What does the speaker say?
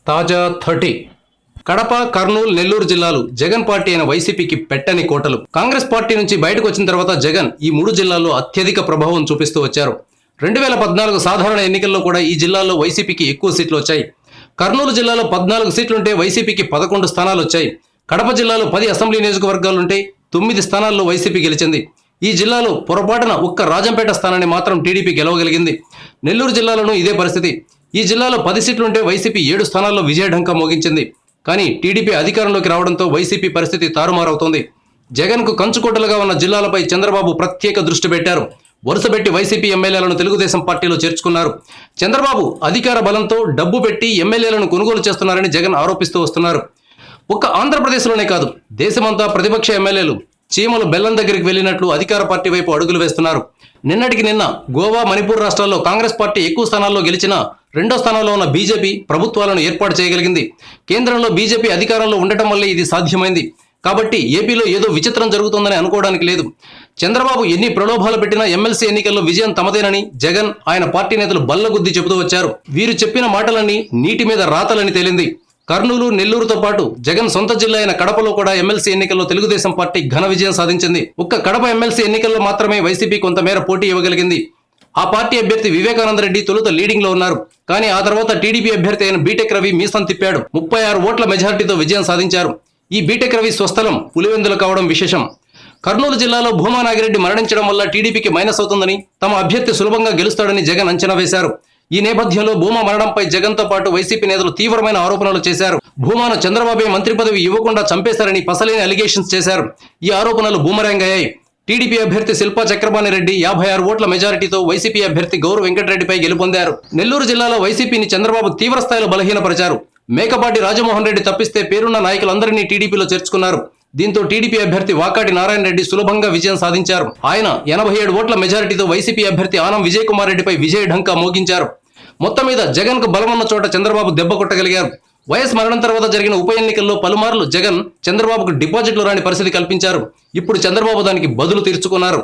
తాజా 30 కడప, కర్నూలు, నెల్లూరు జిల్లాలు జగన్ పార్టీ అయిన వైసీపీకి పెట్టని కోటలు. కాంగ్రెస్ పార్టీ నుంచి బయటకు వచ్చిన తర్వాత జగన్ ఈ 3 జిల్లాల్లో అత్యధిక ప్రభావం చూపిస్తూ వచ్చారు. 2014 సాధారణ ఎన్నికల్లో కూడా ఈ జిల్లాల్లో వైసీపీకి ఎక్కువ సీట్లు వచ్చాయి. కర్నూలు జిల్లాలో 14 సీట్లుంటే వైసీపీకి 11 స్థానాలు వచ్చాయి. కడప జిల్లాలో 10 అసెంబ్లీ నియోజకవర్గాలుంటే 9 స్థానాల్లో వైసీపీ గెలిచింది. ఈ జిల్లాలో పొరపాటున ఒక్క రాజంపేట స్థానాన్ని మాత్రం టీడీపీ గెలవగలిగింది. నెల్లూరు జిల్లాలోనూ ఇదే పరిస్థితి. ఈ జిల్లాలో 10 సీట్లుంటే వైసీపీ 7 స్థానాల్లో విజయఢంకా మోగించింది. కానీ టీడీపీ అధికారంలోకి రావడంతో వైసీపీ పరిస్థితి తారుమారవుతోంది. జగన్కు కంచుకోటలుగా ఉన్న జిల్లాలపై చంద్రబాబు ప్రత్యేక దృష్టి పెట్టారు. వరుసపెట్టి వైసీపీ ఎమ్మెల్యేలను తెలుగుదేశం పార్టీలో చేర్చుకున్నారు. చంద్రబాబు అధికార బలంతో డబ్బు పెట్టి ఎమ్మెల్యేలను కొనుగోలు చేస్తున్నారని జగన్ ఆరోపిస్తూ వస్తున్నారు. ఒక్క ఆంధ్రప్రదేశ్లోనే కాదు, దేశమంతా ప్రతిపక్ష ఎమ్మెల్యేలు చీమలు బెల్లం దగ్గరికి వెళ్ళినట్లు అధికార పార్టీ వైపు అడుగులు వేస్తున్నారు. నిన్నటికి నిన్న గోవా, మణిపూర్ రాష్ట్రాల్లో కాంగ్రెస్ పార్టీ ఎక్కువ స్థానాల్లో గెలిచినా 2వ స్థానంలో ఉన్న బీజేపీ ప్రభుత్వాలను ఏర్పాటు చేయగలిగింది. కేంద్రంలో బీజేపీ అధికారంలో ఉండటం వల్లే ఇది సాధ్యమైంది. కాబట్టి ఏపీలో ఏదో విచిత్రం జరుగుతుందని అనుకోవడానికి లేదు. చంద్రబాబు ఎన్ని ప్రలోభాలు పెట్టినా ఎమ్మెల్సీ ఎన్నికల్లో విజయం తమదేనని జగన్, ఆయన పార్టీ నేతలు బల్లగుద్ది చెబుతూ వచ్చారు. వీరు చెప్పిన మాటలన్నీ నీటి మీద రాతలని తేలింది. కర్నూలు, నెల్లూరుతో పాటు జగన్ సొంత జిల్లా అయిన కడపలో కూడా ఎమ్మెల్సీ ఎన్నికల్లో తెలుగుదేశం పార్టీ ఘన విజయం సాధించింది. ఒక్క కడప ఎమ్మెల్సీ ఎన్నికల్లో మాత్రమే వైసీపీ కొంతమేర పోటీ ఇవ్వగలిగింది. ఆ పార్టీ అభ్యర్థి వివేకానంద రెడ్డి తొలుత లీడింగ్ లో ఉన్నారు. కానీ ఆ తర్వాత టీడీపీ అభ్యర్థి అయిన బీటెక్ రవి మీసం తిప్పాడు. 36 ఓట్ల మెజారిటీతో విజయం సాధించారు. ఈ బీటెక్ రవి స్వస్థలం పులివెందులు కావడం విశేషం. కర్నూలు జిల్లాలో భూమా నాగిరెడ్డి మరణించడం వల్ల టీడీపీకి మైనస్ అవుతుందని, తమ అభ్యర్థి సులభంగా గెలుస్తాడని జగన్ అంచనా వేశారు. ఈ నేపథ్యంలో భూమా మరణంపై జగన్తో పాటు వైసీపీ నేతలు తీవ్రమైన ఆరోపణలు చేశారు. భూమాను చంద్రబాబే మంత్రి పదవి ఇవ్వకుండా చంపేశారని పసలేని అలిగేషన్స్ చేశారు. ఈ ఆరోపణలు బూమరాంగ్ అయ్యాయి. టీడీపీ అభ్యర్థి శిల్పా చక్రపాణి రెడ్డి 56 ఓట్ల మెజారిటీతో వైసీపీ అభ్యర్థి గౌరవ్ వెంకటరెడ్డిపై గెలుపొందారు. నెల్లూరు జిల్లాలో వైసీపీని చంద్రబాబు తీవ్రస్థాయిలో బలహీనపరిచారు. మేకపాటి రాజమోహన్ రెడ్డి తప్పిస్తే పేరున్న నాయకులందరినీ టీడీపీలో చేర్చుకున్నారు. దీంతో టీడీపీ అభ్యర్థి వాకాటి నారాయణ రెడ్డి సులభంగా విజయం సాధించారు. ఆయన 87 ఓట్ల మెజారిటీతో వైసీపీ అభ్యర్థి ఆనం విజయ్ కుమార్ రెడ్డిపై విజయ ఢంకా మోగించారు. మొత్తం మీద జగన్ కు బలమున్న చోట చంద్రబాబు దెబ్బ కొట్టగలిగారు. వైఎస్ మరణం తర్వాత జరిగిన ఉప ఎన్నికల్లో పలుమార్లు జగన్ చంద్రబాబుకు డిపాజిట్లు రాని పరిస్థితి కల్పించారు. ఇప్పుడు చంద్రబాబు దానికి బదులు తీర్చుకున్నారు.